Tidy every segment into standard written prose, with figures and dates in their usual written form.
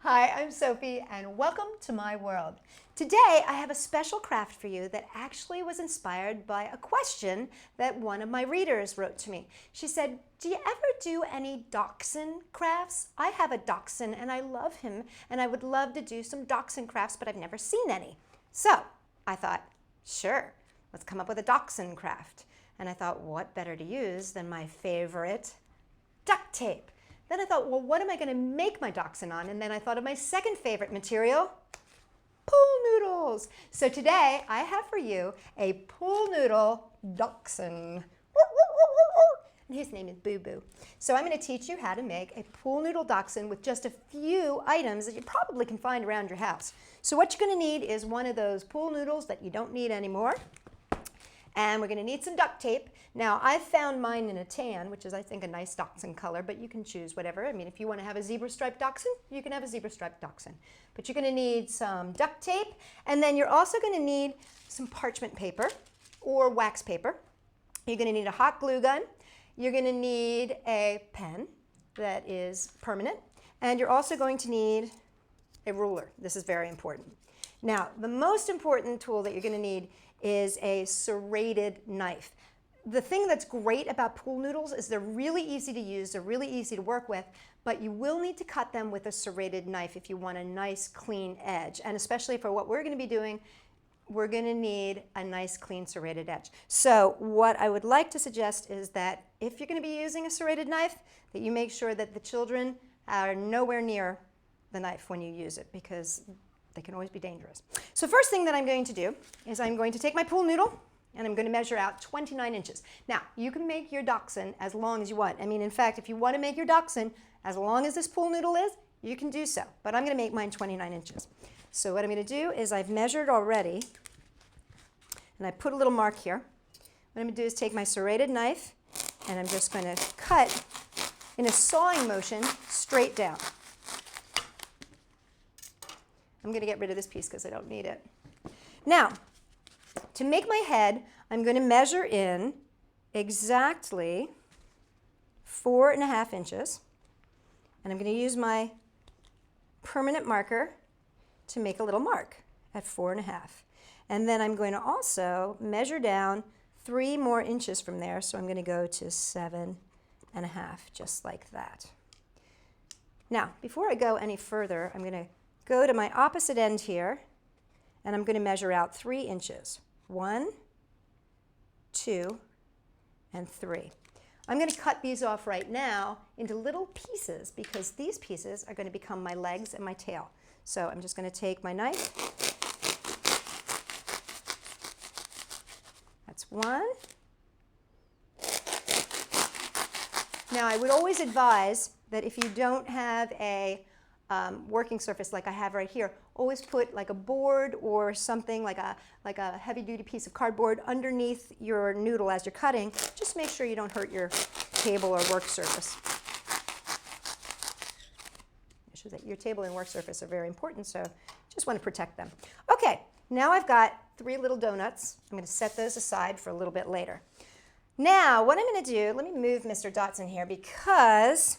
Hi, I'm Sophie, and welcome to my world. Today, I have a special craft for you that actually was inspired by a question that one of my readers wrote to me. She said, "Do you ever do any Dachshund crafts? I have a Dachshund and I love him, and I would love to do some Dachshund crafts, but I've never seen any." So I thought, sure, let's come up with a Dachshund craft. And I thought, what better to use than my favorite duct tape? Then I thought, well, what am I going to make my Dachshund on? And then I thought of my second favorite material, pool noodles. So today I have for you a pool noodle Dachshund. And his name is Boo Boo. So I'm going to teach you how to make a pool noodle Dachshund with just a few items that you probably can find around your house. So what you're going to need is one of those pool noodles that you don't need anymore. And we're going to need some duct tape. Now, I found mine in a tan, which is, I think, a nice Dachshund color, but you can choose whatever. I mean, if you want to have a zebra-striped Dachshund, you can have a zebra-striped Dachshund. But you're going to need some duct tape, and then you're also going to need some parchment paper or wax paper. You're going to need a hot glue gun. You're going to need a pen that is permanent, and you're also going to need a ruler. This is very important. Now, the most important tool that you're going to need is a serrated knife. The thing that's great about pool noodles is they're really easy to use, they're really easy to work with, but you will need to cut them with a serrated knife if you want a nice clean edge. And especially for what we're going to be doing, we're going to need a nice clean serrated edge. So what I would like to suggest is that if you're going to be using a serrated knife, that you make sure that the children are nowhere near the knife when you use it, because they can always be dangerous. So first thing that I'm going to do is I'm going to take my pool noodle and I'm going to measure out 29 inches. Now, you can make your Dachshund as long as you want. I mean, in fact, if you want to make your Dachshund as long as this pool noodle is, you can do so. But I'm going to make mine 29 inches. So what I'm going to do is I've measured already, and I put a little mark here. What I'm going to do is take my serrated knife, and I'm just going to cut in a sawing motion straight down. I'm going to get rid of this piece because I don't need it. Now, to make my head, I'm going to measure in exactly 4.5 inches. And I'm going to use my permanent marker to make a little mark at 4.5. And then I'm going to also measure down 3 more inches from there. So I'm going to go to 7.5, just like that. Now, before I go any further, I'm going to go to my opposite end here, and I'm going to measure out 3 inches. 1, 2, and 3. I'm going to cut these off right now into little pieces because these pieces are going to become my legs and my tail. So I'm just going to take my knife. That's 1. Now, I would always advise that if you don't have a working surface like I have right here, always put like a board or something like a heavy-duty piece of cardboard underneath your noodle as you're cutting. Just make sure you don't hurt your table or work surface. Your table and work surface are very important, so just want to protect them. Okay, now I've got 3 little donuts. I'm going to set those aside for a little bit later. Now, what I'm going to do, let me move Mr. Dachshund here because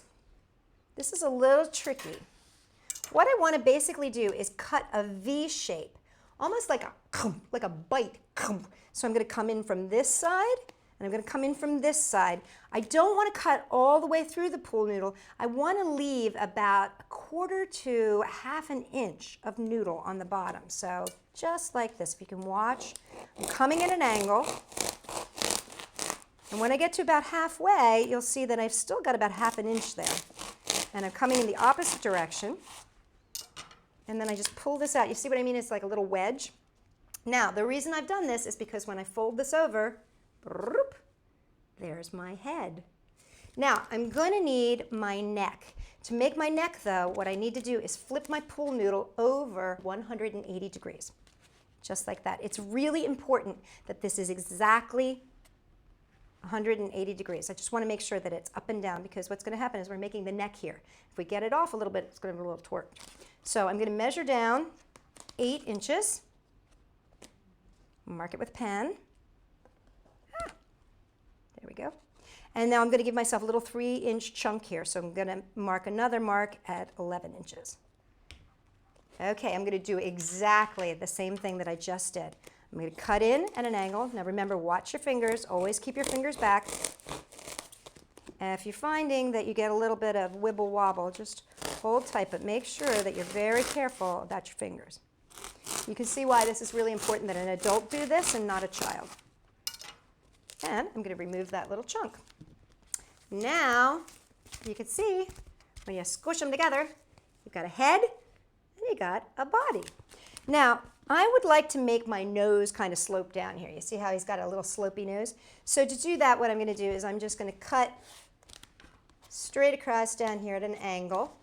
this is a little tricky. What I want to basically do is cut a V shape, almost like a bite. So I'm going to come in from this side, and I'm going to come in from this side. I don't want to cut all the way through the pool noodle. I want to leave about 1/4 to 1/2 an inch of noodle on the bottom. So just like this, if you can watch, I'm coming at an angle. And when I get to about halfway, you'll see that I've still got about 1/2 an inch there. And I'm coming in the opposite direction. And then I just pull this out. You see what I mean? It's like a little wedge. Now, the reason I've done this is because when I fold this over, there's my head. Now, I'm going to need my neck. To make my neck, though, what I need to do is flip my pool noodle over 180 degrees, just like that. It's really important that this is exactly 180 degrees. I just want to make sure that it's up and down because what's going to happen is we're making the neck here. If we get it off a little bit, it's going to be a little torqued. So I'm going to measure down 8 inches, mark it with pen. There we go. And now I'm going to give myself a little 3-inch chunk here. So I'm going to mark another mark at 11 inches. Okay, I'm going to do exactly the same thing that I just did. I'm going to cut in at an angle. Now remember, watch your fingers. Always keep your fingers back. And if you're finding that you get a little bit of wibble wobble, just hold tight, but make sure that you're very careful about your fingers. You can see why this is really important that an adult do this and not a child. And I'm going to remove that little chunk. Now, you can see when you squish them together, you've got a head and you got a body. Now, I would like to make my nose kind of slope down here. You see how he's got a little slopey nose? So to do that, what I'm going to do is I'm just going to cut straight across down here at an angle.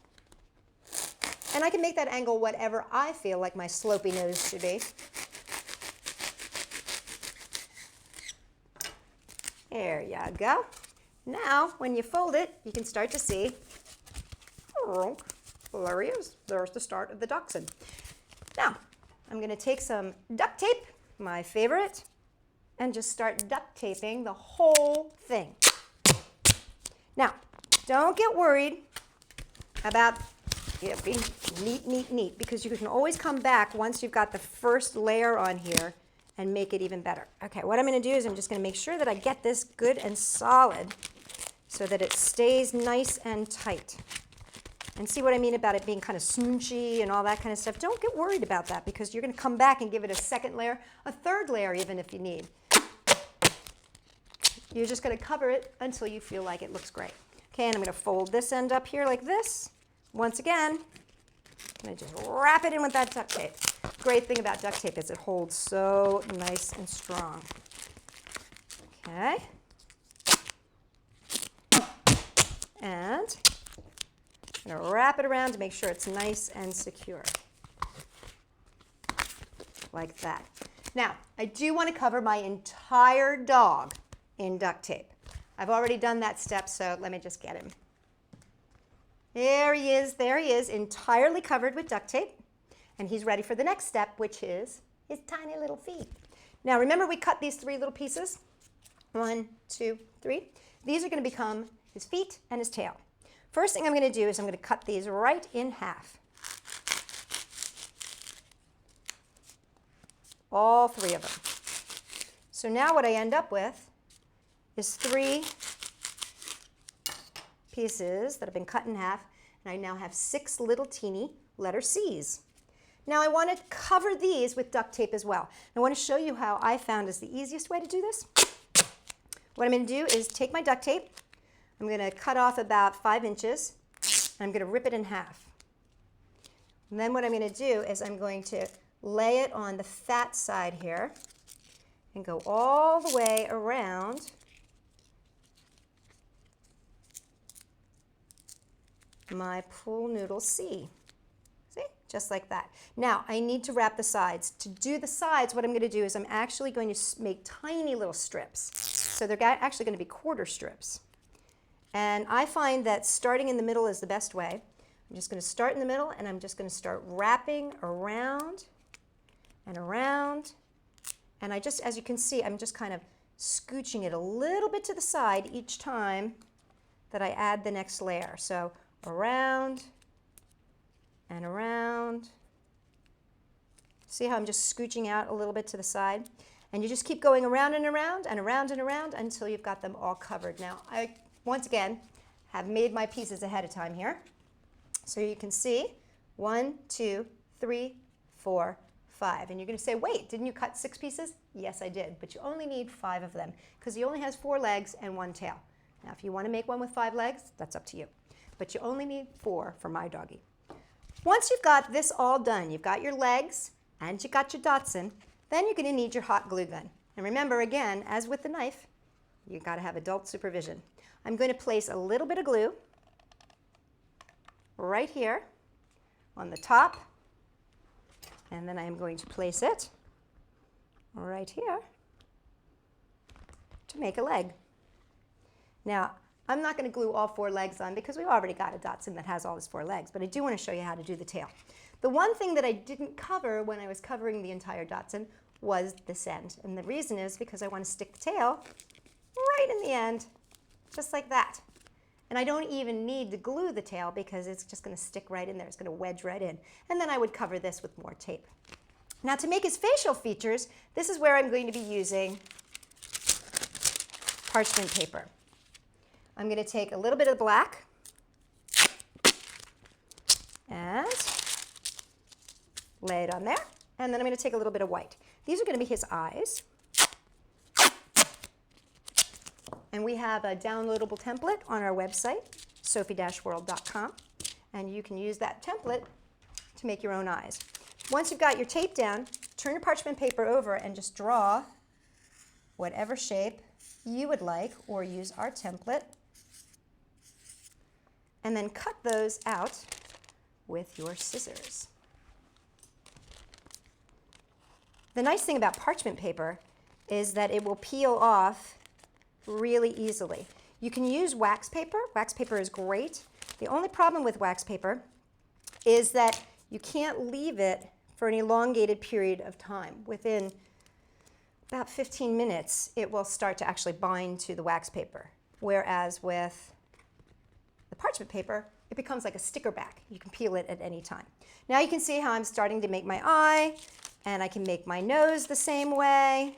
And I can make that angle whatever I feel like my slopey nose should be. There you go. Now, when you fold it, you can start to see, oh, there he is. There's the start of the Dachshund. Now, I'm going to take some duct tape, my favorite, and just start duct taping the whole thing. Now, don't get worried about it being neat, because you can always come back once you've got the first layer on here and make it even better. Okay, what I'm going to do is I'm just going to make sure that I get this good and solid so that it stays nice and tight. And see what I mean about it being kind of smoochy and all that kind of stuff? Don't get worried about that, because you're going to come back and give it a second layer, a third layer even if you need. You're just going to cover it until you feel like it looks great. Okay, and I'm going to fold this end up here like this. Once again, I'm going to just wrap it in with that duct tape. Great thing about duct tape is it holds so nice and strong. Okay. And I'm going to wrap it around to make sure it's nice and secure. Like that. Now, I do want to cover my entire dog in duct tape. I've already done that step, so let me just get him. There he is, entirely covered with duct tape. And he's ready for the next step, which is his tiny little feet. Now, remember we cut these 3 little pieces? 1, 2, 3. These are going to become his feet and his tail. First thing I'm going to do is I'm going to cut these right in half. All 3 of them. So now what I end up with is 3 pieces that have been cut in half, and I now have 6 little teeny letter C's. Now I want to cover these with duct tape as well. I want to show you how I found is the easiest way to do this. What I'm going to do is take my duct tape, I'm going to cut off about 5 inches, and I'm going to rip it in half. And then what I'm going to do is I'm going to lay it on the fat side here and go all the way around my pool noodle C. See? Just like that. Now, I need to wrap the sides. To do the sides, what I'm going to do is I'm actually going to make tiny little strips. So they're actually going to be quarter strips. And I find that starting in the middle is the best way. I'm just going to start in the middle, and I'm just going to start wrapping around and around. And I just, as you can see, I'm just kind of scooching it a little bit to the side each time that I add the next layer. So around and around. See how I'm just scooching out a little bit to the side? And you just keep going around and around and around and around until you've got them all covered. Now, I, once again, have made my pieces ahead of time here. So you can see 1, 2, 3, 4, 5. And you're going to say, wait, didn't you cut 6 pieces? Yes, I did. But you only need 5 of them because he only has 4 legs and 1 tail. Now, if you want to make one with 5 legs, that's up to you. But you only need 4 for my doggy. Once you've got this all done, you've got your legs and you got your Dachshund, then you're going to need your hot glue gun. And remember, again, as with the knife, you've got to have adult supervision. I'm going to place a little bit of glue right here on the top, and then I am going to place it right here to make a leg. Now, I'm not going to glue all 4 legs on because we've already got a Dachshund that has all his 4 legs, but I do want to show you how to do the tail. The one thing that I didn't cover when I was covering the entire Dachshund was this end. And the reason is because I want to stick the tail right in the end, just like that. And I don't even need to glue the tail because it's just going to stick right in there. It's going to wedge right in. And then I would cover this with more tape. Now to make his facial features, this is where I'm going to be using parchment paper. I'm going to take a little bit of black and lay it on there. And then I'm going to take a little bit of white. These are going to be his eyes. And we have a downloadable template on our website, Sophie-World.com. And you can use that template to make your own eyes. Once you've got your tape down, turn your parchment paper over and just draw whatever shape you would like, or use our template. And then cut those out with your scissors. The nice thing about parchment paper is that it will peel off really easily. You can use wax paper. Wax paper is great. The only problem with wax paper is that you can't leave it for an elongated period of time. Within about 15 minutes, it will start to actually bind to the wax paper. Whereas with the parchment paper, it becomes like a sticker back. You can peel it at any time. Now you can see how I'm starting to make my eye, and I can make my nose the same way.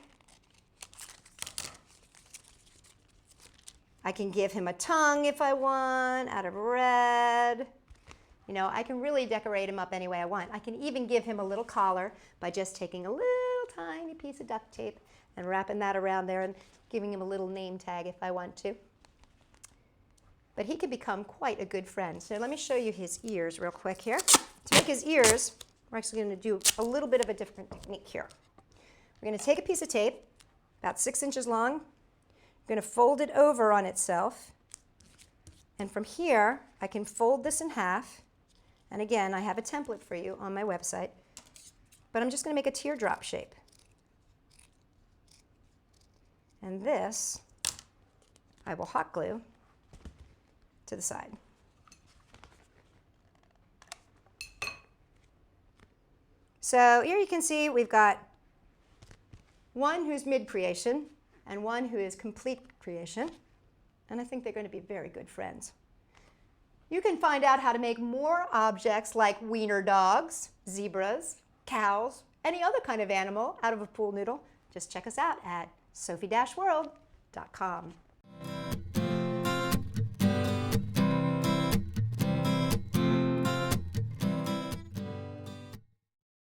I can give him a tongue if I want, out of red. You know, I can really decorate him up any way I want. I can even give him a little collar by just taking a little tiny piece of duct tape and wrapping that around there and giving him a little name tag if I want to. But he can become quite a good friend. So let me show you his ears real quick here. To make his ears, we're actually going to do a little bit of a different technique here. We're going to take a piece of tape, about 6 inches long. I'm going to fold it over on itself. And from here, I can fold this in half. And again, I have a template for you on my website. But I'm just going to make a teardrop shape. And this, I will hot glue to the side. So here you can see we've got one who's mid-creation and one who is complete creation. And I think they're going to be very good friends. You can find out how to make more objects like wiener dogs, zebras, cows, any other kind of animal out of a pool noodle. Just check us out at Sophie-World.com.